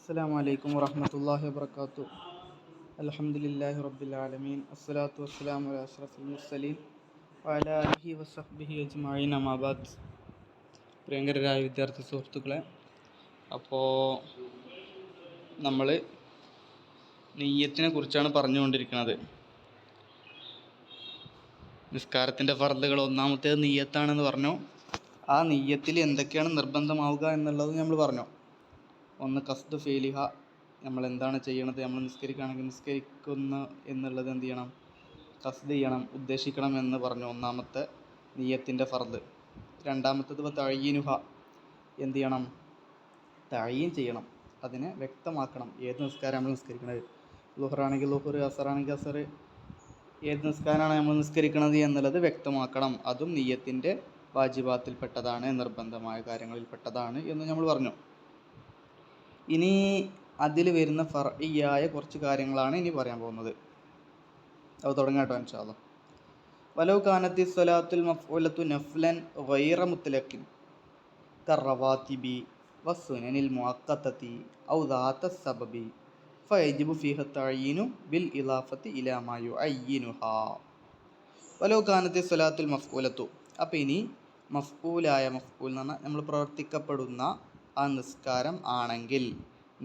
അസ്സലാമു അലൈക്കും വറഹ്മത്തുള്ളാഹി വബറകാതുഹു. അൽഹംദുലില്ലാഹി റബ്ബിൽ ആലമീൻ. അസ്സലാത്തു വസ്സലാമു അലാ അഷ്റഫിൽ മുർസലീൻ വഅലാ ആലിഹി വസഹ്ബിഹി അജ്മഈൻ. അമ്മാ ബഅദ്. പ്രിയങ്കരായ വിദ്യാർത്ഥി സുഹൃത്തുക്കളെ, അപ്പോൾ നമ്മൾ നിയ്യത്തിനെ കുറിച്ചാണ് പറഞ്ഞുകൊണ്ടിരിക്കുന്നത്. നിസ്കാരത്തിൻ്റെ ഫർളുകൾ ഒന്നാമത്തേത് നിയ്യത്താണെന്ന് പറഞ്ഞു. ആ നിയ്യത്തിൽ എന്തൊക്കെയാണ് നിർബന്ധമാവുക എന്നുള്ളത് നമ്മൾ പറഞ്ഞു. ഒന്ന് ഖസ്ദു ഫീലിഹ, നമ്മൾ എന്താണ് ചെയ്യണത്, നമ്മൾ നിസ്കരിക്കുകയാണെങ്കിൽ നിസ്കരിക്കുന്ന എന്നുള്ളത് എന്ത് ചെയ്യണം, ഖസ്ദ് ചെയ്യണം, ഉദ്ദേശിക്കണം എന്ന് പറഞ്ഞു. ഒന്നാമത്തെ നിയ്യത്തിൻ്റെ ഫർദ്. രണ്ടാമത്തേത് തഅയ്യിനുഹ, എന്ത് ചെയ്യണം, തഅയ്യിൻ ചെയ്യണം, അതിനെ വ്യക്തമാക്കണം. ഏത് നിസ്കാരം നമ്മൾ നിസ്കരിക്കുന്നത്, ളുഹറാണെങ്കിൽ ളുഹർ, അസറാണെങ്കിൽ അസർ, ഏത് നിസ്കാരമാണ് നമ്മൾ നിസ്കരിക്കുന്നത് എന്നുള്ളത് വ്യക്തമാക്കണം. അതും നിയ്യത്തിൻ്റെ വാജിബാത്തിൽപ്പെട്ടതാണ്, നിർബന്ധമായ കാര്യങ്ങളിൽപ്പെട്ടതാണ് എന്ന് നമ്മൾ പറഞ്ഞു. ഇനി അതിൽ വരുന്ന ഫർഇയ്യായ കുറച്ച് കാര്യങ്ങളാണ് ഇനി പറയാൻ പോകുന്നത്. അത് തുടങ്ങാം കേട്ടോ ഇൻഷാ അല്ലാഹ്. വലൗ കാനത്തി സ്വലാത്തുൽ മഫ്ഊലത്തു നഫ്ലൻ ഗൈറ മുത്ലഖിൻ കറവാതിബി വസ്സുനനിൽ മുഅഖ്ഖതതി ഔ ദാത സബബി ഫയജിബു ഫീഹ തഅയ്യിനു ബിൽ ഇളാഫത്തി ഇലാ മാ യുഅയ്യിനുഹാ. വലൗ കാനത്തി സ്വലാത്തുൽ മഫ്ഊലത്തു, അപ്പോൾ ഇനി മഫ്ഊലായ, മഫ്ഊൽ എന്ന് പറഞ്ഞാൽ നമ്മൾ പ്രവർത്തിക്കപ്പെടുന്ന ആ നിസ്കാരം ആണെങ്കിൽ,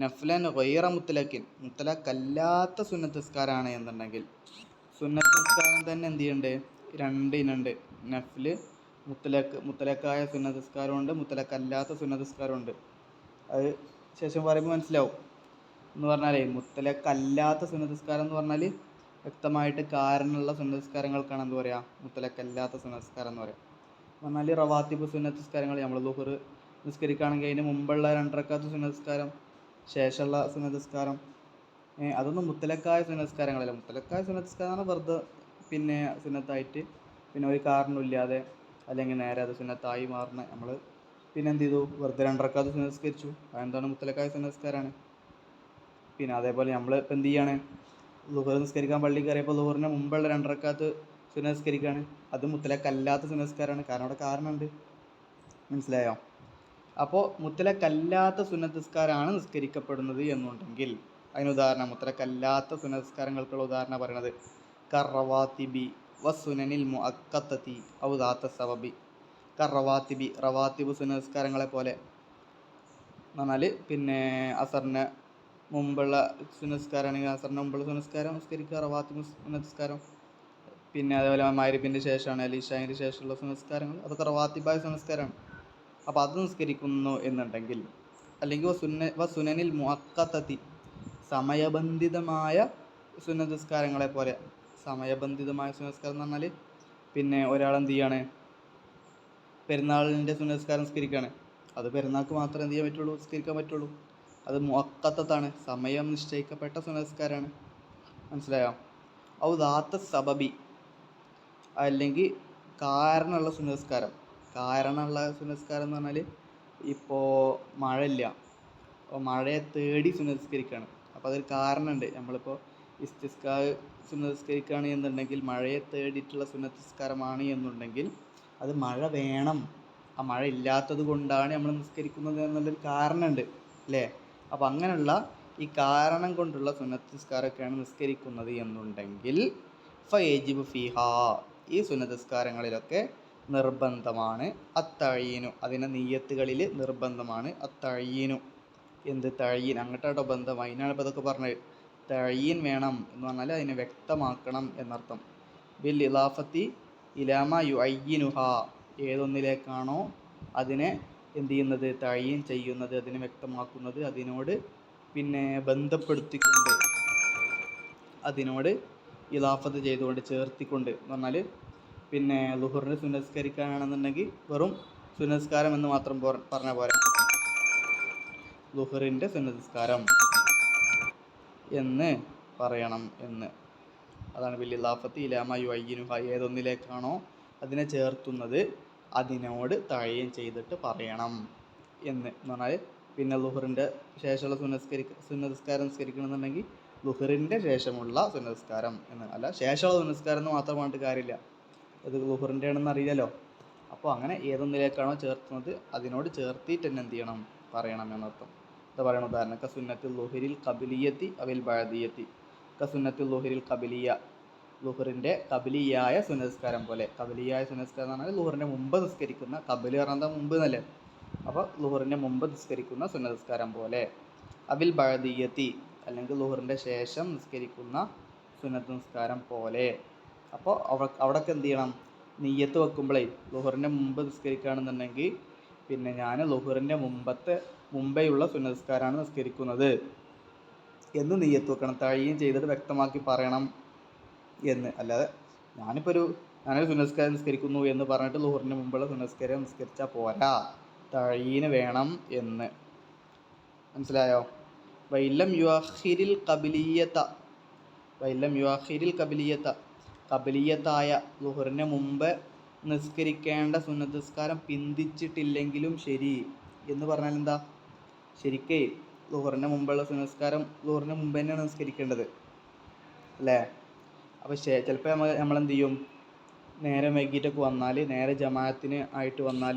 നഫ്ലൻ ഗൈറ മുത്ലഖിൻ, മുത്തലക്കല്ലാത്ത സുന്നത്ത് നിസ്കാരമാണ് എന്നുണ്ടെങ്കിൽ, സുന്നത്ത് നിസ്കാരം തന്നെ എന്ത് ചെയ്യുന്നുണ്ട്, രണ്ടിനുണ്ട്. നഫ്ല്, മുത്തലക്കായ സുന്നത്ത് നിസ്കാരമുണ്ട്, മുത്തലക്കല്ലാത്ത സുന്നത്ത് നിസ്കാരമുണ്ട്. അത് ശേഷം പറയുമ്പോൾ മനസ്സിലാവും. എന്ന് പറഞ്ഞാലേ, മുത്തലക്കല്ലാത്ത സുന്നത്ത് നിസ്കാരം എന്ന് പറഞ്ഞാൽ വ്യക്തമായിട്ട് കാരണമുള്ള സുന്നത്ത് നിസ്കാരങ്ങൾക്കാണ് എന്ത് പറയുക, മുത്തലക്കല്ലാത്ത സുന്നത്ത് നിസ്കാരം എന്ന് പറയുക. എന്ന് പറഞ്ഞാൽ റവാത്തിബ് സുന്നത്ത് നിസ്കാരങ്ങൾ, നമ്മൾ ളുഹർ നിസ്കരിക്കുകയാണെങ്കിൽ അതിന് മുമ്പുള്ള 2 റക്അത്ത് സുന്നത്ത് നിസ്കാരം, ശേഷമുള്ള സുന്നത്ത് നിസ്കാരം, അതൊന്നും മുത്തലക്കായ സുന്നത്ത് നിസ്കാരങ്ങളല്ല. മുത്തലക്കായ സുന്നത്ത് നിസ്കാരം വെറുതെ പിന്നെ സുന്നത്തായിട്ട് പിന്നെ ഒരു കാരണമില്ലാതെ അല്ലെങ്കിൽ നേരെ അത് സുന്നത്തായി മാറണ, നമ്മൾ പിന്നെ എന്ത് ചെയ്തു, വെറുതെ 2 റക്അത്ത് സുന്നത്ത് നിസ്കരിച്ചു, അതെന്താണ്, മുത്തലക്കായ സുന്നത്ത് നിസ്കാരമാണ്. പിന്നെ അതേപോലെ നമ്മൾ ഇപ്പം എന്ത് ചെയ്യാണ്, ളുഹർ നിസ്കരിക്കാൻ പള്ളി കയറിയപ്പോൾ ളുഹറിന് മുമ്പുള്ള 2 റക്അത്ത് സുന്നത്ത് നിസ്കരിക്കുകയാണ്, അത് മുത്തലക്കല്ലാത്ത സുന്നത്ത് നിസ്കാരമാണ്, കാരണം അവിടെ കാരണമുണ്ട്. മനസ്സിലായോ? അപ്പോൾ മുത്തലക്കല്ലാത്ത സുന്നത്ത് നിസ്കാരമാണ് നിസ്കരിക്കപ്പെടുന്നത് എന്നുണ്ടെങ്കിൽ, അതിന് ഉദാഹരണം, മുത്തലക്കല്ലാത്ത സുന്നത്ത് നിസ്കാരങ്ങൾക്കുള്ള ഉദാഹരണം പറയുന്നത് കറവാത്തിബി വസുനനിൽ മുഅഖ്ഖതതി ഔ ദാത സബബി. കറവാത്തിബി, റവാത്തിബ് സുന്നത്ത് നിസ്കാരങ്ങളെ പോലെ എന്ന് പറഞ്ഞാൽ പിന്നെ അസറിന് മുമ്പുള്ള സുന്നത്ത് നിസ്കാരമാണെങ്കിൽ അസറിന് മുമ്പുള്ള സുന്നത്ത് നിസ്കാരം നിസ്കരിക്കുക, റവാത്തിബ് സുന്നത്ത് നിസ്കാരം. പിന്നെ അതേപോലെ മഗ്‌രിബിൻ്റെ ശേഷമാണ്, അല്ലെങ്കിൽ ഇശാഇൻ്റെ ശേഷമുള്ള സുന്നത്ത് നിസ്കാരങ്ങൾ, അതൊക്കെ റവാത്തിബായ സുന്നത്ത് നിസ്കാരമാണ്. അപ്പോൾ അത് നിസ്കരിക്കുന്നു എന്നുണ്ടെങ്കിൽ, അല്ലെങ്കിൽ സുനനിൽ മുഅഖ്ഖതതി, സമയബന്ധിതമായ സുന്നത്ത് നിസ്കാരങ്ങളെ പോലെ. സമയബന്ധിതമായ സുന്നത്ത് നിസ്കാരം എന്ന് പറഞ്ഞാൽ പിന്നെ ഒരാളെന്ത് ചെയ്യാണ്, പെരുന്നാളിൻ്റെ സുന്നത്ത് നിസ്കാരം നിസ്കരിക്കുകയാണ്, അത് പെരുന്നാൾക്ക് മാത്രമേ എന്ത് ചെയ്യാൻ പറ്റുള്ളൂ, നിസ്കരിക്കാൻ പറ്റുള്ളൂ. അത് മുഅഖ്ഖത്താണ്, സമയം നിശ്ചയിക്കപ്പെട്ട സുന്നത്ത് നിസ്കാരമാണ്. മനസ്സിലായോ? ഔ ദാത്ത സബബി, അല്ലെങ്കിൽ കാരണമുള്ള സുന്നത്ത് നിസ്കാരം. കാരണമുള്ള സുന്നത്ത് നിസ്കാരം എന്ന് പറഞ്ഞാൽ, ഇപ്പോൾ മഴയില്ല, അപ്പോൾ മഴയെ തേടി സുന്നത്ത് നിസ്കരിക്കുകയാണ്, അപ്പോൾ അതൊരു കാരണമുണ്ട്. നമ്മളിപ്പോൾ ഇസ്തിസ്കാ സുന്നത്ത് നിസ്കരിക്കുകയാണ് എന്നുണ്ടെങ്കിൽ, മഴയെ തേടിയിട്ടുള്ള സുന്നത്ത് നിസ്കാരമാണ് എന്നുണ്ടെങ്കിൽ, അത് മഴ വേണം, ആ മഴ ഇല്ലാത്തത് കൊണ്ടാണ് നമ്മൾ നിസ്കരിക്കുന്നത് എന്നുള്ളൊരു കാരണമുണ്ട്, അല്ലേ? അപ്പോൾ അങ്ങനെയുള്ള ഈ കാരണം കൊണ്ടുള്ള സുന്നത്ത് നിസ്കാരമൊക്കെയാണ് നിസ്കരിക്കുന്നത് എന്നുണ്ടെങ്കിൽ, ഫയജിബു ഫീഹാ, ഈ സുന്നത്ത് നിസ്കാരങ്ങളിലൊക്കെ നിർബന്ധമാണ് അത്തഅയ്യിനു, അതിൻ്റെ നിയ്യത്തുകളിൽ നിർബന്ധമാണ് അത്തഅയ്യിനു. എന്ത് തഅയ്യിൻ, അങ്ങോട്ടോ ബന്ധം, അതിനാണ് ഇപ്പോൾ ഇതൊക്കെ പറഞ്ഞത്. തഅയ്യിൻ വേണം എന്ന് പറഞ്ഞാൽ അതിനെ വ്യക്തമാക്കണം എന്നർത്ഥം. ബിൽ ഇളാഫത്തി ഇലാ മാ യുഅയ്യിനുഹാ, ഏതൊന്നിലേക്കാണോ അതിനെ എന്ത് ചെയ്യുന്നത്, തഅയ്യിൻ ചെയ്യുന്നത്, അതിനെ വ്യക്തമാക്കുന്നത്, അതിനോട് പിന്നെ ബന്ധപ്പെടുത്തിക്കൊണ്ട്, അതിനോട് ഇളാഫത്ത് ചെയ്തുകൊണ്ട്, ചേർത്തിക്കൊണ്ട്. എന്ന് പറഞ്ഞാൽ പിന്നെ ളുഹറിന് സുന്നത്ത് നിസ്കരിക്കാനാണെന്നുണ്ടെങ്കിൽ വെറും സുന്നത്ത് നിസ്കാരം എന്ന് മാത്രം പറഞ്ഞാൽ പോരാ, ളുഹറിൻ്റെ സുന്നത്ത് നിസ്കാരം എന്ന് പറയണം എന്ന്. അതാണ് ബിൽ ഇളാഫത്തി ഇലാ മാ യുഅയ്യിനുഹാ, ഏതൊന്നിലേക്കാണോ അതിനെ ചേർത്തുന്നത് അതിനോട് തഅയ്യിൻ ചെയ്തിട്ട് പറയണം എന്ന് പറഞ്ഞാൽ, പിന്നെ ളുഹറിൻ്റെ ശേഷമുള്ള സുന്നത്ത് നിസ്കാരം നിസ്കരിക്കണമെന്നുണ്ടെങ്കിൽ ളുഹറിൻ്റെ ശേഷമുള്ള സുന്നത്ത് നിസ്കാരം എന്ന്, അല്ല ശേഷമുള്ള സുന്നത്ത് നിസ്കാരം എന്ന് മാത്രം പറഞ്ഞിട്ട് കാര്യമില്ല, അത് ളുഹറിൻ്റെ ആണെന്ന് അറിയില്ലല്ലോ. അപ്പോൾ അങ്ങനെ ഏതൊന്നിലേക്കാണോ ചേർത്തുന്നത് അതിനോട് ചേർത്തിട്ട് തന്നെ എന്ത് ചെയ്യണം, പറയണം എന്നർത്ഥം. എന്താ പറയുന്ന ഉദാഹരണം കസുന്നത്തുൽ ലുഹരിൽ ഖബിലിയത്തി അവിൽ ബഅദിയത്തി. കസുന്നത്തുൽ ലുഹരിൽ ഖബിലിയ, ലുഹറിൻ്റെ കബിലിയായ സുന്നസ്കാരം പോലെ. കബിലിയായ സുന്നസ്കാരം എന്ന് പറഞ്ഞാൽ ലുഹറിൻ്റെ മുമ്പ് നിസ്കരിക്കുന്ന, കബിലി പറഞ്ഞാൽ മുമ്പ് എന്നല്ലേ, അപ്പോൾ ലുഹറിൻ്റെ മുമ്പ് നിസ്കരിക്കുന്ന സുന്നസ്കാരം പോലെ. അവിൽ ബഅദിയത്തി അല്ലെങ്കിൽ ലുഹറിൻ്റെ ശേഷം നിസ്കരിക്കുന്ന സുന്നത്ത് നിസ്കാരം പോലെ. അപ്പോൾ അവിടൊക്കെ എന്ത് ചെയ്യണം, നിയ്യത്ത് വെക്കുമ്പോഴേ ലുഹറിൻ്റെ മുമ്പ് നിസ്കരിക്കുകയാണെന്നുണ്ടെങ്കിൽ പിന്നെ ഞാൻ ലുഹറിൻ്റെ മുമ്പേയുള്ള സുന്നത്ത് നിസ്കാരമാണ് നിസ്കരിക്കുന്നത് എന്ന് നിയ്യത്ത് വെക്കണം. തഴയും ചെയ്തിട്ട് വ്യക്തമാക്കി പറയണം എന്ന്. അല്ലാതെ ഞാനൊരു സുന്നസ്കാരം നിസ്കരിക്കുന്നു എന്ന് പറഞ്ഞിട്ട് ലുഹറിന് മുമ്പുള്ള സുന്നസ്കാരം നിസ്കരിച്ചാൽ പോരാ, തഴീന് വേണം എന്ന്. മനസ്സിലായോ? വൈലം യുഅഖിരിൽ ഖബിലിയത്ത, ഖബിലിയത്തായ ലുഹറിന് മുമ്പ് നിസ്കരിക്കേണ്ട സുന്നത്ത് നിസ്കാരം പിന്തിച്ചിട്ടില്ലെങ്കിലും ശരി എന്ന് പറഞ്ഞാൽ എന്താ, ശരിക്കേ ലുഹറിന് മുമ്പുള്ള സുന്നസ്കാരം ലുഹറിന് മുമ്പ് തന്നെയാണ് നിസ്കരിക്കേണ്ടത് അല്ലേ. അപ്പോൾ ചിലപ്പോൾ നമ്മളെന്ത് ചെയ്യും, നേരെ വൈകിട്ടൊക്കെ വന്നാൽ, നേരെ ജമാഅത്തിന് ആയിട്ട് വന്നാൽ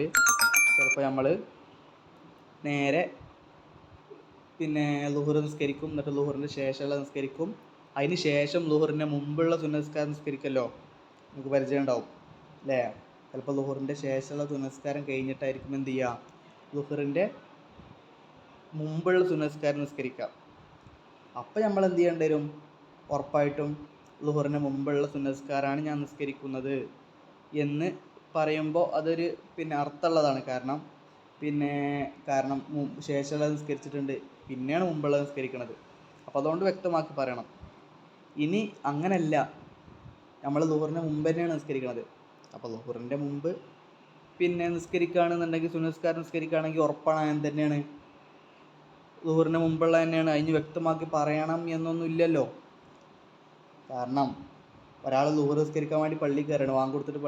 ചിലപ്പോൾ നമ്മൾ നേരെ പിന്നെ ലുഹർ നിസ്കരിക്കും, എന്നിട്ട് ലുഹറിൻ്റെ ശേഷമുള്ള നിസ്കരിക്കും. അതിന് ശേഷം ലുഹറിൻ്റെ മുമ്പുള്ള സുന്നസ്കാരം നിസ്കരിക്കല്ലോ, നമുക്ക് പരിചയം ഉണ്ടാവും അല്ലേ. ചിലപ്പോൾ ലുഹറിൻ്റെ ശേഷമുള്ള സുന്നസ്കാരം കഴിഞ്ഞിട്ടായിരിക്കും എന്ത് ചെയ്യുക, ലുഹറിൻ്റെ മുമ്പുള്ള സുന്നസ്കാരം നിസ്കരിക്കാം. അപ്പം നമ്മൾ എന്ത് ചെയ്യേണ്ടി വരും, ഉറപ്പായിട്ടും ലുഹറിന് മുമ്പുള്ള സുന്നസ്കാരമാണ് ഞാൻ നിസ്കരിക്കുന്നത് എന്ന് പറയുമ്പോൾ അതൊരു പിന്നെ അർത്ഥമുള്ളതാണ്. കാരണം ശേഷമുള്ളത് നിസ്കരിച്ചിട്ടുണ്ട്, പിന്നെയാണ് മുമ്പുള്ളത് നിസ്കരിക്കുന്നത്. അപ്പോൾ അതുകൊണ്ട് വ്യക്തമാക്കി പറയണം. ഇനി അങ്ങനല്ല, നമ്മൾ ലുഹറിന് മുമ്പ് തന്നെയാണ് നിസ്കരിക്കുന്നത്. അപ്പോൾ ലുഹറിൻ്റെ മുമ്പ് പിന്നെ നിസ്കരിക്കുകയാണെന്നുണ്ടെങ്കിൽ, സുന്നസ്കാരം നിസ്കരിക്കുകയാണെങ്കിൽ ഉറപ്പാണ് അങ്ങനെ തന്നെയാണ്, ലുഹറിന് മുമ്പുള്ള തന്നെയാണ്. അതിന് വ്യക്തമാക്കി പറയണം എന്നൊന്നും ഇല്ലല്ലോ. കാരണം ഒരാൾ ലുഹർ നിസ്കരിക്കാൻ വേണ്ടി പള്ളിയിൽ കയറണം, വാങ്ക് കൊടുത്തിട്ട്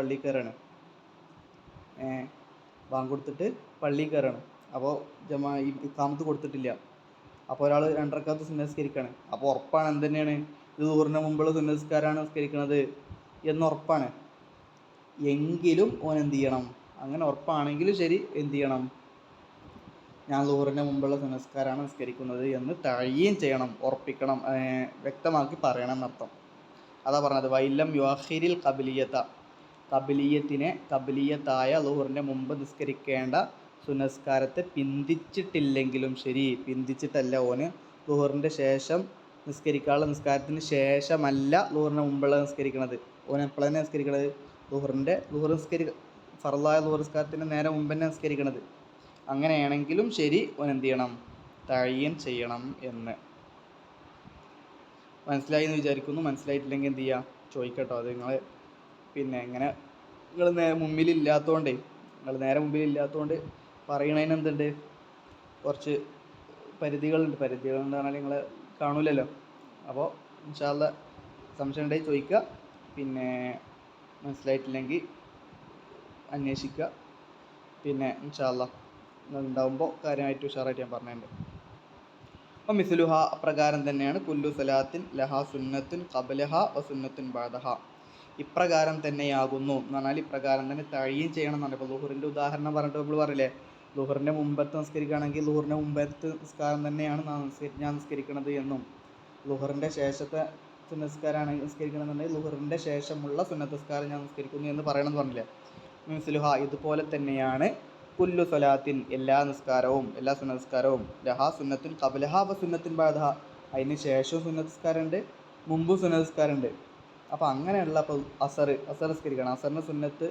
പള്ളിയിൽ കയറണം, അപ്പോൾ ഇഖാമത്ത് കൊടുത്തിട്ടില്ല. അപ്പോൾ ഒരാൾ 2 റക്അത്ത് സുന്നത്ത് നിസ്കരിക്കുകയാണ്. അപ്പോൾ ഉറപ്പാണ് എന്തുതന്നെയാണ്, ഇത് ലുഹറിന് മുമ്പുള്ള സുന്നത്ത് നിസ്കാരമാണ് നിസ്കരിക്കുന്നത് എന്ന് ഉറപ്പാണ്. എങ്കിലും ഓൻ എന്ത് ചെയ്യണം, അങ്ങനെ ഉറപ്പാണെങ്കിലും ശരി എന്ത് ചെയ്യണം, ഞാൻ ലുഹറിന് മുമ്പുള്ള സുന്നത്ത് നിസ്കാരമാണ് നിസ്കരിക്കുന്നത് എന്ന് തഅയീൻ ചെയ്യണം, ഉറപ്പിക്കണം, വ്യക്തമാക്കി പറയണം എന്നർത്ഥം. അതാ പറഞ്ഞത് വൈലം യുഅഖിരിൽ ഖബിലിയത്തായ ലുഹറിൻ്റെ മുമ്പ് നിസ്കരിക്കേണ്ട സുന്നസ്കാരത്തെ പിന്തിച്ചിട്ടില്ലെങ്കിലും ശരി. പിന്തിച്ചിട്ടല്ല, ഓന് ലുഹറിൻ്റെ ശേഷം നിസ്കരിക്കാനുള്ള നിസ്കാരത്തിന് ശേഷമല്ല ലുഹറിന് മുമ്പുള്ള നിസ്കരിക്കുന്നത്. ഓൻ എപ്പോഴാണ് നിസ്കരിക്കണത്, ഫർളായ ലുഹർ നിസ്കാരത്തിന് നേരെ മുമ്പ് തന്നെ നിസ്കരിക്കണത്. അങ്ങനെയാണെങ്കിലും ശരി ഓൻ എന്ത് ചെയ്യണം, തഅയീൻ ചെയ്യണം എന്ന്. മനസ്സിലായി എന്ന് വിചാരിക്കുന്നു. മനസ്സിലായിട്ടില്ലെങ്കിൽ എന്ത് ചെയ്യുക, ചോദിക്കട്ടോ. അത് നിങ്ങൾ ഇങ്ങനെ നിങ്ങൾ നേരെ മുമ്പിലില്ലാത്തതുകൊണ്ട് പറയണതിന് എന്തുണ്ട്, കുറച്ച് പരിധികളുണ്ട്. പരിധികളെന്ന് പറഞ്ഞാൽ നിങ്ങൾ കാണൂലല്ലോ. അപ്പോൾ ഇൻഷാ അല്ലാഹ് സംശയം ഉണ്ടെങ്കിൽ ചോദിക്കുക, മനസ്സിലായിട്ടില്ലെങ്കിൽ അന്വേഷിക്കുക. ഇൻഷാ അല്ലാഹ് ഉണ്ടാകുമ്പോൾ കാര്യമായിട്ട് ഉഷാറായിട്ട് ഞാൻ പറഞ്ഞിട്ടുണ്ട്. അപ്പോൾ മിസ്ലുഹ അപ്രകാരം തന്നെയാണ് കുല്ലു സലാത്തിൻ ലഹാ സുന്നത്തുൻ ഖബലഹ വ സുന്നത്തുൻ ബഅദഹ. ഇപ്രകാരം തന്നെയാകുന്നു എന്ന് പറഞ്ഞാൽ ഇപ്രകാരം തന്നെ തഅയീൻ ചെയ്യണം എന്നാണ്. ഇപ്പോൾ ലുഹറിൻ്റെ ഉദാഹരണം പറഞ്ഞിട്ട് നമ്മൾ പറയില്ലേ, ലുഹറിൻ്റെ മുമ്പത്തെ നിസ്കരിക്കുകയാണെങ്കിൽ ലുഹറിൻ്റെ മുമ്പത്തെ നിസ്കാരം തന്നെയാണ് ഞാൻ നിസ്കരിക്കുന്നത് എന്നും, ലുഹറിൻ്റെ ശേഷത്തെ സുന്നസ്കാരമാണ് നിസ്കരിക്കണമെന്നുണ്ടെങ്കിൽ ലുഹറിൻ്റെ ശേഷമുള്ള സുന്നത്ത് നിസ്കാരം ഞാൻ നിസ്കരിക്കുന്നു എന്ന് പറയണമെന്ന് പറഞ്ഞില്ലേ. മിസ്ലുഹ ഇതുപോലെ തന്നെയാണ് കുല്ലു സലാത്തിൻ എല്ലാ സുന്നത്ത് നിസ്കാരവും ലഹാ സുന്നത്തുൻ ഖബലഹ വ സുന്നത്തുൻ ബഅദഹ, അതിന് ശേഷവും സുന്നത്ത് നിസ്കാരമുണ്ട്, മുമ്പും സുന്നത്ത് നിസ്കാരമുണ്ട്. അപ്പോൾ അങ്ങനെയുള്ള അപ്പോൾ അസർ നിസ്കരിക്കണം. അസറിന് സുന്നത്ത്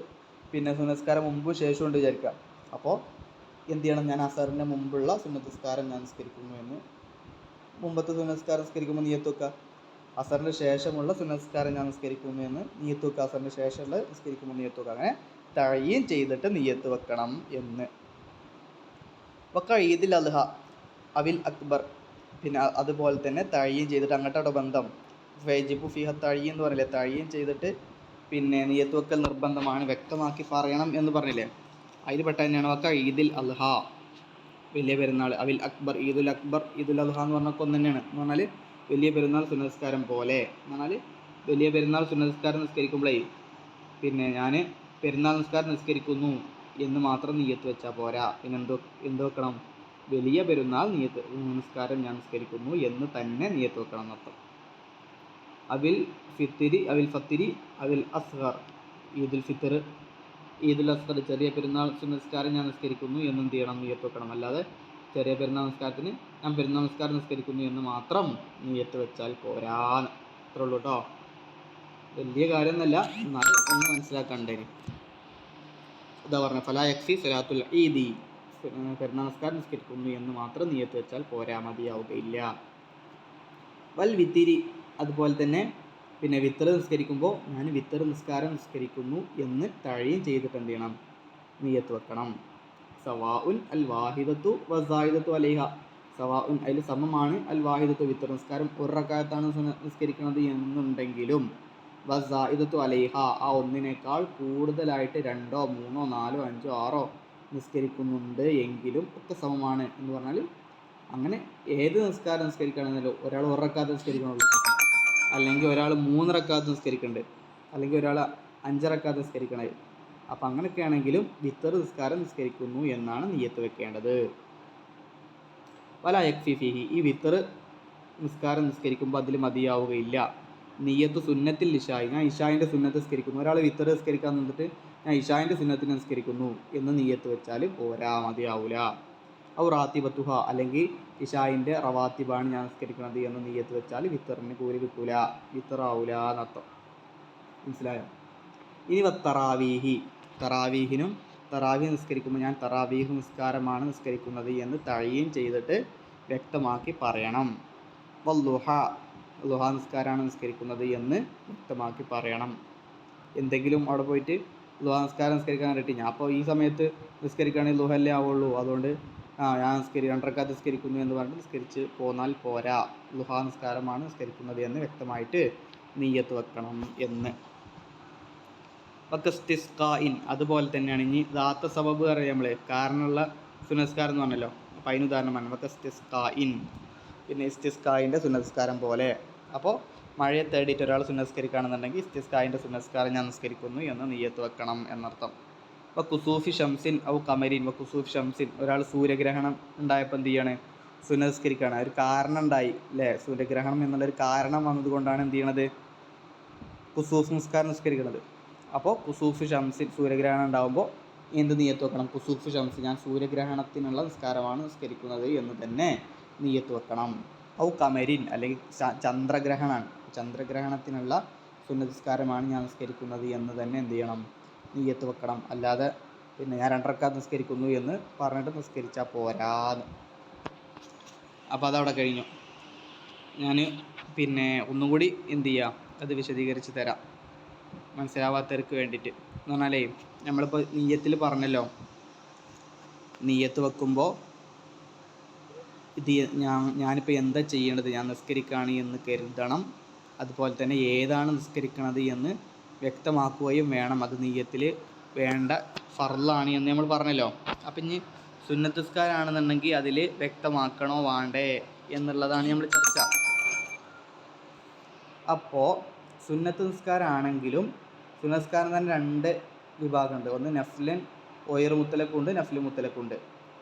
സുന്നത്ത് നിസ്കാരം മുമ്പും ശേഷവും ഉണ്ട് വിചാരിക്കുക. അപ്പോൾ എന്ത് ചെയ്യണം, ഞാൻ അസറിൻ്റെ മുമ്പുള്ള സുന്നത്ത് നിസ്കാരം ഞാൻ നിസ്കരിക്കുന്നു എന്ന് മുമ്പത്തെ സുന്നത്ത് നിസ്കാരം നിസ്കരിക്കുമ്പോൾ നിയ്യത്ത് വെക്കുക. അസറിന് ശേഷമുള്ള സുന്നത്ത് നിസ്കാരം ഞാൻ നിസ്കരിക്കുന്നു എന്ന് നിയ്യത്ത് വെക്കുക. അസറിന് ശേഷമുള്ള നിസ്കരിക്കുമ്പോൾ നിയ്യത്ത് വെക്കുക. അങ്ങനെ തഅയീൻ ചെയ്തിട്ട് നിയ്യത്ത് വെക്കണം എന്ന്. വക്ക ഈദിൽ അദ്ഹ അവിൽ അക്ബർ, അതുപോലെ തന്നെ തഅയീൻ ചെയ്തിട്ട് അങ്ങോട്ടവിടെ ബന്ധം ഫയജിബു ഫിഹ തഅയീൻ എന്ന് പറഞ്ഞില്ലേ, തഅയീൻ ചെയ്തിട്ട് നിയ്യത്ത് വെക്കൽ നിർബന്ധമാണ്, വ്യക്തമാക്കി പറയണം എന്ന് പറഞ്ഞില്ലേ. അതിൽ പെട്ട തന്നെയാണ് വക്ക ഈദിൽ അദ്ഹ, വലിയ പെരുന്നാൾ, അവിൽ അക്ബർ, ഈദുൽ അക്ബർ, ഈദുൽ അദ്ഹ എന്ന് പറഞ്ഞാൽ ഒന്ന് തന്നെയാണ്. എന്ന് പറഞ്ഞാൽ വലിയ പെരുന്നാൾ സുന്നത്ത് നിസ്കാരം പോലെ. എന്ന് പറഞ്ഞാൽ വലിയ പെരുന്നാൾ സുന്നത്ത് നിസ്കാരം നിസ്കരിക്കുമ്പോഴേ ഞാൻ പെരുന്നാൾ നിസ്കാരം നിസ്കരിക്കുന്നു എന്ന് മാത്രം നിയ്യത്ത് വെച്ചാൽ പോരാ. എന്ത് വെക്കണം, വലിയ പെരുന്നാൾ നിസ്കാരം ഞാൻ നിസ്കരിക്കുന്നു എന്ന് തന്നെ നിയത്ത് വെക്കണം എന്നർത്ഥം. അവിൽ ഫത്തിരി അവിൽ അസ്ഗർ, ഈദുൽ ഫിത്തർ, ഈദുൽ അസ്ഗർ ചെറിയ പെരുന്നാൾ നിസ്കാരം ഞാൻ നിസ്കരിക്കുന്നു എന്ന് എന്ത് ചെയ്യണം? നിയത്ത് വെക്കണം. അല്ലാതെ ചെറിയ പെരുന്നാൾ നിസ്കാരത്തിന് ഞാൻ പെരുന്നാൾ നിസ്കാരം നിസ്കരിക്കുന്നു എന്ന് മാത്രം നിയത്ത് വെച്ചാൽ പോരാന്ന്. അത്രേ ഉള്ളൂ കേട്ടോ. വലിയ കാര്യമൊന്നുമല്ല, എന്നാലും ഒന്ന് മനസ്സിലാക്കണ്ടേ. ഇതാ പറഞ്ഞ ഫലാ യക്ഫി സലാത്തുൽ ഈദി, പെരുന്നാൾ നിസ്കാരം നിസ്കരിക്കുന്നു എന്ന് മാത്രം നിയത്ത് വെച്ചാൽ പോരാ, മതിയാവുകയില്ല. വൽ വിത്തിരി, അതുപോലെ തന്നെ പിന്നെ വിത്തർ നിസ്കരിക്കുമ്പോൾ ഞാൻ വിത്തർ നിസ്കാരം നിസ്കരിക്കുന്നു എന്ന് തഴയും ചെയ്തിട്ട് എന്ത് ചെയ്യണം? നിയത്ത് വെക്കണം. സവാഉൻ അൽ വാഹിദത്തു വസായിദത്തു അലൈഹ, സവാഉൻ അതിൽ സമമാണ്, അൽ വാഹിദത്തു വിത്തർ നിസ്കാരം ഒരു റക്അത്താണ് നിസ്കരിക്കുന്നത് എന്നുണ്ടെങ്കിലും വസായിദത്തു അലൈഹ ആ ഒന്നിനേക്കാൾ കൂടുതലായിട്ട് 2, 3, 4, 5, 6 നിസ്കരിക്കുന്നുണ്ട് എങ്കിലും ഒക്കെ സമമാണ് എന്ന് പറഞ്ഞാൽ അങ്ങനെ ഏത് നിസ്കാരം നിസ്കരിക്കുകയാണെന്നല്ലോ, ഒരാൾ ഒരു റക്അത്ത് നിസ്കരിക്കണുള്ളൂ, അല്ലെങ്കിൽ ഒരാൾ 3 റക്അത്ത് നിസ്കരിക്കുന്നുണ്ട്, അല്ലെങ്കിൽ ഒരാൾ 5 റക്അത്ത് നിസ്കരിക്കണത്. അപ്പം അങ്ങനെയൊക്കെ ആണെങ്കിലും വിത്തർ നിസ്കാരം നിസ്കരിക്കുന്നു എന്നാണ് നിയത്ത് വെക്കേണ്ടത്. വല യക്ഫി ഫീഹി, ഈ വിത്തർ നിസ്കാരം നിസ്കരിക്കുമ്പോൾ അതിൽ മതിയാവുകയില്ല. നിയത്ത് സുന്നത്തിൽ ഇഷായി, ഞാൻ ഇഷായിൻ്റെ സുന്നത്ത് നിസ്കരിക്കുന്നു. ഒരാൾ വിത്തർ നിസ്കരിക്കാൻ നിന്നിട്ട് ഞാൻ ഇഷായിൻ്റെ സുന്നത്തിന് നിസ്കരിക്കുന്നു എന്ന് നിയത്ത് വെച്ചാൽ പോരാ, മതിയാവില്ല. ഔ റാത്തിബത്തുഹ, അല്ലെങ്കിൽ ഇഷായിൻ്റെ റവാത്തിബാണ് ഞാൻ നിസ്കരിക്കുന്നത് എന്ന് നിയത്ത് വെച്ചാൽ വിത്തറിന് കൂലി കിട്ടൂല, വിത്തറാവൂല എന്നർത്ഥം. മനസ്സിലായോ? ഇനി തറാവീഹി, തറാവീഹിനും തറാവീഹ് നിസ്കരിക്കുമ്പോൾ ഞാൻ തറാവീഹ് നിസ്കാരമാണ് നിസ്കരിക്കുന്നത് എന്ന് തഴയും ചെയ്തിട്ട് വ്യക്തമാക്കി പറയണം. വല്ലുഹ, ലുഹ നിസ്കാരമാണ് നിസ്കരിക്കുന്നത് എന്ന് വ്യക്തമാക്കി പറയണം. എന്തെങ്കിലും അവിടെ പോയിട്ട് ലുഹ നിസ്കാരം നിസ്കരിക്കാൻ കിട്ടി, ഞാൻ അപ്പോൾ ഈ സമയത്ത് നിസ്കരിക്കുകയാണെങ്കിൽ ലുഹല്ലേ ആവുള്ളൂ, അതുകൊണ്ട് ഞാൻ 2 റക്അത്ത് നിസ്കരിക്കുന്നു എന്ന് പറഞ്ഞിട്ട് നിസ്കരിച്ച് പോന്നാൽ പോരാ, ലുഹ നിസ്കാരമാണ് നിസ്കരിക്കുന്നത് എന്ന് വ്യക്തമായിട്ട് നിയ്യത്ത് വെക്കണം എന്ന്. വക്കസ്തിസ്കായിൻ, അതുപോലെ തന്നെയാണ്. ഇനി ദാത്ത സബബ് പറയാം, നമ്മൾ കാരണമുള്ള സുന്നസ്കാരം എന്ന് പറഞ്ഞല്ലോ, അപ്പോൾ അതിന് ഉദാഹരണമാണ് വക്കസ്തിസ്കായിൻ. പിന്നെ ഇസ്തിസ്കായിൻ്റെ സുന്നസ്കാരം പോലെ. അപ്പോൾ മഴയെ തേടിയിട്ട് ഒരാൾ സുന്നസ്കരിക്കുകയാണെന്നുണ്ടെങ്കിൽ ഇസ്തിസ്കായിൻ്റെ സുന്നസ്കാരം ഞാൻ നിസ്കരിക്കുന്നു എന്ന് നിയ്യത്ത് വെക്കണം എന്നർത്ഥം. കുസൂഫി ഷംസിൻ ഔ കമരിൻ, കുസൂഫ് ഷംസിൻ, ഒരാൾ സൂര്യഗ്രഹണം ഉണ്ടായപ്പോൾ എന്ത് ചെയ്യാണ്? സുന്നസ്കരിക്കുകയാണ്. ഒരു കാരണം ഉണ്ടായി അല്ലേ, സൂര്യഗ്രഹണം എന്നുള്ളൊരു കാരണം വന്നതുകൊണ്ടാണ് എന്ത് ചെയ്യണത്? കുസൂഫ് നിസ്കാരം നിസ്കരിക്കുന്നത്. അപ്പോൾ കുസൂഫ് ഷംസിൻ, സൂര്യഗ്രഹണം ഉണ്ടാകുമ്പോൾ എന്ത് നിയ്യത്ത് വെക്കണം? കുസൂഫ് ഷംസിൻ, ഞാൻ സൂര്യഗ്രഹണത്തിനുള്ള നിസ്കാരമാണ് നിസ്കരിക്കുന്നത് എന്ന് തന്നെ നിയ്യത്ത് വെക്കണം. ഔ കമരിൻ, അല്ലെങ്കിൽ ചന്ദ്രഗ്രഹണമാണ്, ചന്ദ്രഗ്രഹണത്തിനുള്ള സുന്നസ്കാരമാണ് ഞാൻ നിസ്കരിക്കുന്നത് എന്ന് തന്നെ എന്ത് ചെയ്യണം? നിയ്യത്ത് വെക്കണം. അല്ലാതെ പിന്നെ ഞാൻ 2 റക്അത്ത് നിസ്കരിക്കുന്നു എന്ന് പറഞ്ഞിട്ട് നിസ്കരിച്ചാൽ പോരാന്ന്. അപ്പോൾ അതവിടെ കഴിഞ്ഞു. ഞാൻ പിന്നെ ഒന്നും കൂടി എന്ത് ചെയ്യുക, അത് വിശദീകരിച്ച് തരാം മനസ്സിലാവാത്തവർക്ക് വേണ്ടിയിട്ട്. എന്ന് പറഞ്ഞാലേ, നമ്മളിപ്പോൾ നിയ്യത്തിൽ പറഞ്ഞല്ലോ, നിയ്യത്ത് വെക്കുമ്പോൾ ഇത് ഞാനിപ്പോൾ എന്താ ചെയ്യേണ്ടത്, ഞാൻ നിസ്കരിക്കുകയാണ് എന്ന് കരുതണം. അതുപോലെ തന്നെ ഏതാണ് നിസ്കരിക്കണത് എന്ന് വ്യക്തമാക്കുകയും വേണം. അത് നിയ്യത്തിൽ വേണ്ട ഫർളാണ് എന്ന് നമ്മൾ പറഞ്ഞല്ലോ. അപ്പം ഇനി സുന്നത്ത് നിസ്കാരമാണെന്നുണ്ടെങ്കിൽ അതിൽ വ്യക്തമാക്കണോ വേണ്ടേ എന്നുള്ളതാണ് നമ്മൾ ചർച്ച. അപ്പോൾ സുന്നത്ത് നിസ്കാരമാണെങ്കിലും സുന്നത്ത് നിസ്കാരം തന്നെ 2 വിഭാഗമുണ്ട്. ഒന്ന് നഫ്ലൻ ഒയർ മുത്തലക്കുണ്ട്, നഫ്ല് മുത്തലക്കുണ്ട്.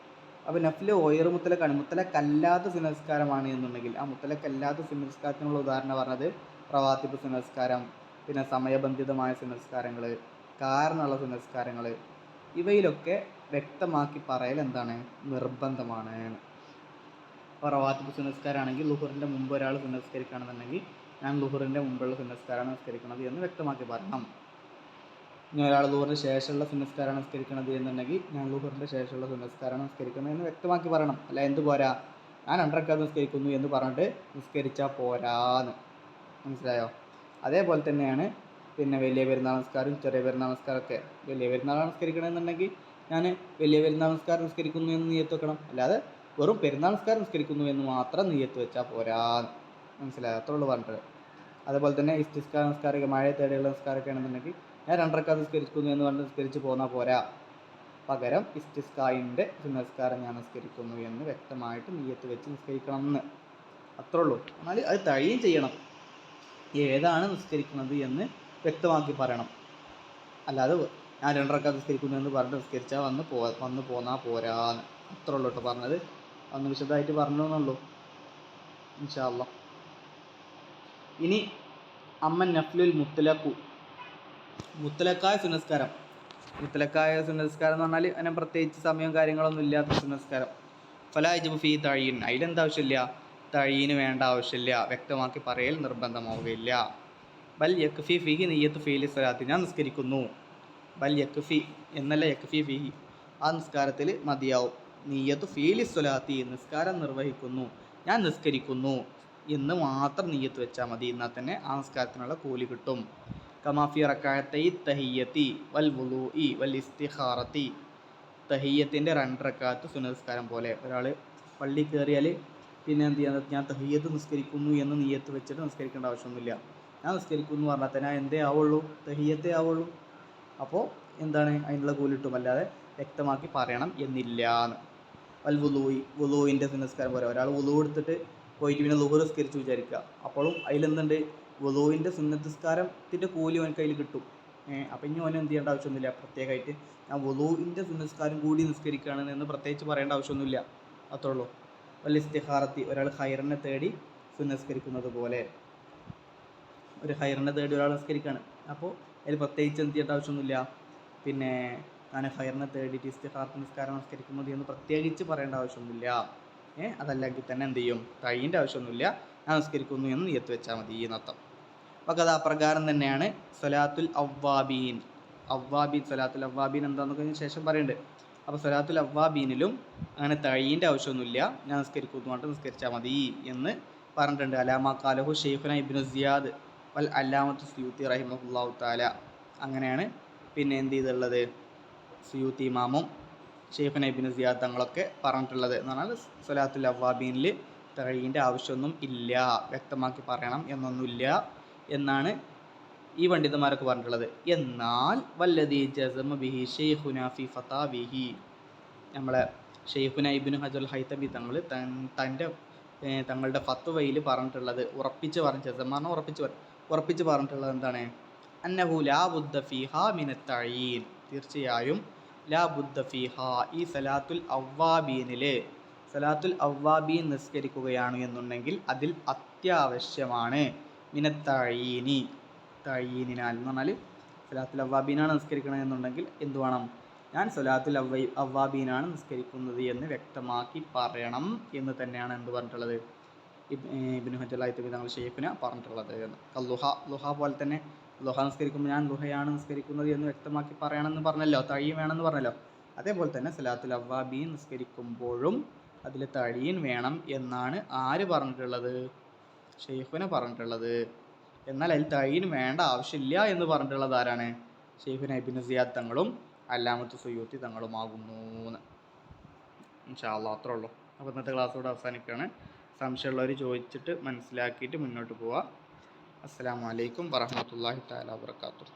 അപ്പോൾ നഫ്ല് ഒയർ മുത്തലക്കാണ്. മുത്തലക്കല്ലാത്ത സുന്നത്ത് നിസ്കാരമാണ് എന്നുണ്ടെങ്കിൽ ആ മുത്തലക്കല്ലാത്ത സുന്നത്ത് നിസ്കാരത്തിനുള്ള ഉദാഹരണം പറഞ്ഞത് റവാത്തിബ് സുന്നത്ത് നിസ്കാരം, പിന്നെ സമയബന്ധിതമായ സുന്നത്ത് നിസ്കാരങ്ങൾ, കാരണമുള്ള സുന്നത്ത് നിസ്കാരങ്ങൾ, ഇവയിലൊക്കെ വ്യക്തമാക്കി പറയൽ എന്താണ്? നിർബന്ധമാണ്. അപ്പോൾ റവാത്തിബ് സുന്നത്ത് നിസ്കാരമാണെങ്കിൽ ലുഹറിൻ്റെ മുമ്പ് ഒരാൾ സുന്നത്ത് നിസ്കരിക്കുകയാണെന്നുണ്ടെങ്കിൽ ഞാൻ ലുഹറിൻ്റെ മുമ്പുള്ള സുന്നത്ത് നിസ്കാരമാണ് നിസ്കരിക്കുന്നത് എന്ന് വ്യക്തമാക്കി പറയണം. ഇനി ഒരാൾ ലുഹറിന് ശേഷമുള്ള സുന്നത്ത് നിസ്കാരമാണ് നിസ്കരിക്കുന്നത് എന്നുണ്ടെങ്കിൽ ഞാൻ ലുഹറിൻ്റെ ശേഷമുള്ള സുന്നത്ത് നിസ്കാരമാണ് നിസ്കരിക്കുന്നത് എന്ന് വ്യക്തമാക്കി പറയണം. അല്ല എന്ത് പോരാ, ഞാൻ 2 റക്അത്ത് നിസ്കരിക്കുന്നു എന്ന് പറഞ്ഞിട്ട് നിസ്കരിച്ചാൽ പോരാന്ന്. മനസ്സിലായോ? അതേപോലെ തന്നെയാണ് പിന്നെ വലിയ പെരുന്നാൾ നിസ്കാരം, ചെറിയ പെരുന്നാൾ നിസ്കാരമൊക്കെ. വലിയ പെരുന്നാൾ നിസ്കരിക്കണമെന്നുണ്ടെങ്കിൽ ഞാൻ വലിയ പെരുന്നാൾ നിസ്കാരം നിസ്കരിക്കുന്നു എന്ന് നിയ്യത്ത് വെക്കണം. അല്ലാതെ വെറും പെരുന്നാൾ നിസ്കാരം നിസ്കരിക്കുന്നു എന്ന് മാത്രം നിയ്യത്ത് വെച്ചാൽ പോരാന്ന്. മനസ്സിലായോ? അത്രയുള്ളൂ പറഞ്ഞിട്ട്. അതുപോലെ തന്നെ ഇസ്തിസ്കാ നിസ്കാരമൊക്കെ, മഴയെ തേടിയുള്ള നിസ്കാരമൊക്കെ ആണെന്നുണ്ടെങ്കിൽ ഞാൻ 2 റക്അത്ത് നിസ്കരിക്കുന്നു എന്ന് പറഞ്ഞ് നിസ്കരിച്ച് പോന്നാൽ പോരാ. പകരം ഇസ്തിസ്കായിൻ്റെ നിസ്കാരം ഞാൻ നിസ്കരിക്കുന്നു എന്ന് വ്യക്തമായിട്ട് നിയ്യത്ത് വെച്ച് നിസ്കരിക്കണം എന്ന്. അത്രേ ഉള്ളൂ. എന്നാൽ അത് തഴയും ചെയ്യണം, ഏതാണ് നിസ്കരിക്കുന്നത് എന്ന് വ്യക്തമാക്കി പറയണം. അല്ലാതെ ഞാൻ 2 റക്അത്ത് നിസ്കരിക്കുന്നു എന്ന് പറഞ്ഞിട്ട് നിസ്കരിച്ചാൽ വന്ന് പോന്നാൽ പോരാന്ന്. അത്രേ ഉള്ളൂ കേട്ടോ പറഞ്ഞത്. അതൊന്ന് വിശദമായിട്ട് പറഞ്ഞു എന്നുള്ളൂ ഇൻഷാ അല്ലാ. ഇനി അമ്മൻ നഫ്ലുൽ മുത്തലഖു, മുത്തലക്കായ സുന്നസ്കാരം. മുത്തലക്കായ സുന്നസ്കാരം എന്ന് പറഞ്ഞാൽ അതിന് പ്രത്യേകിച്ച് സമയവും കാര്യങ്ങളൊന്നും ഇല്ലാത്ത സുന്നസ്കാരം. ഫലാ യജിബു ഫീ തഴീൻ, അതിലെന്താ ആവശ്യമില്ല, തഴീന് വേണ്ട ആവശ്യമില്ല, വ്യക്തമാക്കി പറയൽ നിർബന്ധമാവുകയില്ല. ബൽ യക്ഫി ഫീഹി നിയ്യത്ത് ഫീലി സ്വലാത്തി, ഞാൻ നിസ്കരിക്കുന്നു. ബൽ യക്ഫി എന്നല്ല, യക്ഫി ഫീഹി, ആ നിസ്കാരത്തിൽ മതിയാവും. നിയ്യത്ത് ഫീലി സ്വലാത്തി, നിസ്കാരം നിർവഹിക്കുന്നു, ഞാൻ നിസ്കരിക്കുന്നു എന്ന് മാത്രം നിയ്യത്ത് വെച്ചാൽ മതി. എന്നാൽ തന്നെ ആ നിസ്കാരത്തിനുള്ള കൂലി കിട്ടും. കമാഫി റക്അത്തൈ തഹിയ്യത്തി വൽ വുളൂഇ വൽ ഇസ്തിഖാറത്തി, തഹിയ്യത്തിൻ്റെ 2 റക്അത്ത് സുന്നസ്കാരം പോലെ. ഒരാൾ പള്ളി കയറിയാൽ പിന്നെ എന്ത് ചെയ്യാൻ, ഞാൻ തഹിയ്യത്ത് നിസ്കരിക്കുന്നു എന്ന് നിയ്യത്ത് വെച്ചിട്ട് നിസ്കരിക്കേണ്ട ആവശ്യമൊന്നുമില്ല. ഞാൻ നിസ്കരിക്കുന്നു പറഞ്ഞാൽ തന്നെ എന്തേ ആവുള്ളൂ, തഹിയ്യത്തേ ആവുള്ളൂ. അപ്പോൾ എന്താണ്, അതിനുള്ള കൂലി കിട്ടും, അല്ലാതെ വ്യക്തമാക്കി പറയണം എന്നില്ല എന്ന്. വൽ വുളൂഇ, വുളൂഇൻ്റെ സുന്നസ്കാരം പോലെ. ഒരാൾ വുളൂ എടുത്തിട്ട് പോയിട്ട് പിന്നെ ളുഹർ നിസ്കരിച്ചു വിചാരിക്കുക, അപ്പോഴും അതിലെന്തുണ്ട്, വുളൂഇൻ്റെ സുന്നസ്കാരത്തിൻ്റെ കൂലി അവനക്ക് അതിൽ കിട്ടും. അപ്പം ഇനി അവന് എന്ത് ചെയ്യേണ്ട ആവശ്യമൊന്നുമില്ല, പ്രത്യേകമായിട്ട് ഞാൻ വുളൂഇൻ്റെ സുന്നസ്കാരം കൂടി നിസ്കരിക്കുകയാണ് എന്ന് പ്രത്യേകിച്ച് പറയേണ്ട ആവശ്യമൊന്നുമില്ല, അത്രേ ഉള്ളൂ. വൽ ഇസ്തിഖാറത്തി, ഒരാൾ ഖൈറിനെ തേടി സുന്നസ്കരിക്കുന്നത് പോലെ. ഒരു ഖൈറിനെ തേടി ഒരാൾ നിസ്കരിക്കുകയാണ്, അപ്പോൾ അതിൽ പ്രത്യേകിച്ച് എന്ത് ചെയ്യേണ്ട ആവശ്യമൊന്നുമില്ല, പിന്നെ ഞാൻ ഖൈറിനെ തേടിയിട്ട് ഇസ്തിഖാറത്ത് നിസ്കാരം നിസ്കരിക്കുന്നത് എന്ന് പ്രത്യേകിച്ച് പറയേണ്ട ആവശ്യമൊന്നുമില്ല. അതല്ലെങ്കിൽ തന്നെ എന്ത് ചെയ്യും, തഴീൻ്റെ ആവശ്യമൊന്നുമില്ല, ഞാൻ നിസ്കരിക്കുന്നു എന്ന് നിയ്യത്ത് വെച്ചാൽ മതി എന്നർത്ഥം. അപ്പോൾ അത് അപ്രകാരം തന്നെയാണ് സ്വലാത്തുൽ അവ്വാബീൻ. അവ്വാബീൻ, സ്വലാത്തുൽ അവ്വാബീൻ എന്താണെന്നൊക്കെ ശേഷം പറയുന്നുണ്ട്. അപ്പോൾ സ്വലാത്തുൽ അവ്വാബീനിലും അങ്ങനെ തഴീൻ്റെ ആവശ്യമൊന്നുമില്ല, ഞാൻ നിസ്കരിക്കുന്നു പറഞ്ഞിട്ട് നിസ്കരിച്ചാൽ മതി എന്ന് പറഞ്ഞിട്ടുണ്ട്. അലാമ ഖാലഹു ഷെയ്ഖുന ഇബ്നു സിയാദ് വൽ അല്ലാമത്തു സുയൂത്തി റഹിമഹുല്ലാഹു തആല. അങ്ങനെയാണ് പിന്നെ എന്ത് ചെയ്തുള്ളത്, സുയൂത്തി ഇമാമും ഷെയ്ഖുന ഇബ്നു സിയാദ് തങ്ങളൊക്കെ പറഞ്ഞിട്ടുള്ളത്. എന്ന് പറഞ്ഞാൽ സ്വലാത്തുൽ അവ്വാബീനിൽ തഴീൻ്റെ ആവശ്യമൊന്നും ഇല്ല, വ്യക്തമാക്കി പറയണം എന്നൊന്നുമില്ല എന്നാണ് ഈ പണ്ഡിതന്മാരൊക്കെ പറഞ്ഞിട്ടുള്ളത്. എന്നാൽ വല്ലദീ ജസമ ബിഹി ഷെയ്ഖുന ഫി ഫതാവിഹി, നമ്മളെ ഷെയ്ഖുന ഇബ്നു ഹജറുൽ ഹൈതമി തങ്ങൾ തങ്ങളുടെ ഫത്വയിൽ പറഞ്ഞിട്ടുള്ളത്, ഉറപ്പിച്ച് പറഞ്ഞിട്ടുള്ളത് എന്താണ്, അന്നഹു ലാ ബുദ്ദ ഫീഹാ മിനത്ത് തഴീൻ, തീർച്ചയായും ലാ ബുദ്ദ ഫീഹാ, ഈ സലാത്തുൽ അവ്വാബീൻ നിസ്കരിക്കുകയാണ് എന്നുണ്ടെങ്കിൽ അതിൽ അത്യാവശ്യമാണ് മിനത്തഴീനി, തഴീനിനാൽ എന്ന് പറഞ്ഞാൽ സലാത്തുൽ അവ്വാബീനാണ് നിസ്കരിക്കണമെന്നുണ്ടെങ്കിൽ എന്ത് വേണം, ഞാൻ സലാത്തുൽ അവ്വാബീനാണ് നിസ്കരിക്കുന്നത് എന്ന് വ്യക്തമാക്കി പറയണം എന്ന് തന്നെയാണ് എന്ത് പറഞ്ഞിട്ടുള്ളത്, ഇബ്നു ഹജറുൽ ഹൈതമി തങ്ങൾ ഷെയ്ഖുന പറഞ്ഞിട്ടുള്ളത്. ലുഹ പോലെ തന്നെ ലുഹ നിസ്കരിക്കുമ്പോൾ ഞാൻ ലുഹയാണ് നിസ്കരിക്കുന്നത് എന്ന് വ്യക്തമാക്കി പറയണമെന്ന് പറഞ്ഞല്ലോ, തഴീൻ വേണമെന്ന് പറഞ്ഞല്ലോ. അതേപോലെ തന്നെ സലാത്തുൽ അവ്വാബീൻ നിസ്കരിക്കുമ്പോഴും അതിൽ തഴീൻ വേണം എന്നാണ് ആര് പറഞ്ഞിട്ടുള്ളത്, ഷെയ്ഖുന പറഞ്ഞിട്ടുള്ളത്. എന്നാൽ അതിൽ തഴീൻ വേണ്ട ആവശ്യമില്ല എന്ന് പറഞ്ഞിട്ടുള്ളത് ആരാണ്, ഷെയ്ഖുന ഇബ്നു സിയാദ് തങ്ങളും അല്ലാമത്തു സുയൂത്തി തങ്ങളുമാകുന്നു. ഇൻഷാ അല്ലാഹ് അത്രേ ഉള്ളൂ. അപ്പോൾ ഇന്നത്തെ ക്ലാസ്സോടെ അവസാനിക്കുകയാണ്. സംശയമുള്ളവർ ചോദിച്ചിട്ട് മനസ്സിലാക്കിയിട്ട് മുന്നോട്ട് പോവുക. അസ്സലാമു അലൈക്കും വറഹ്മത്തുള്ളാഹി തആല വബറകാതുഹു.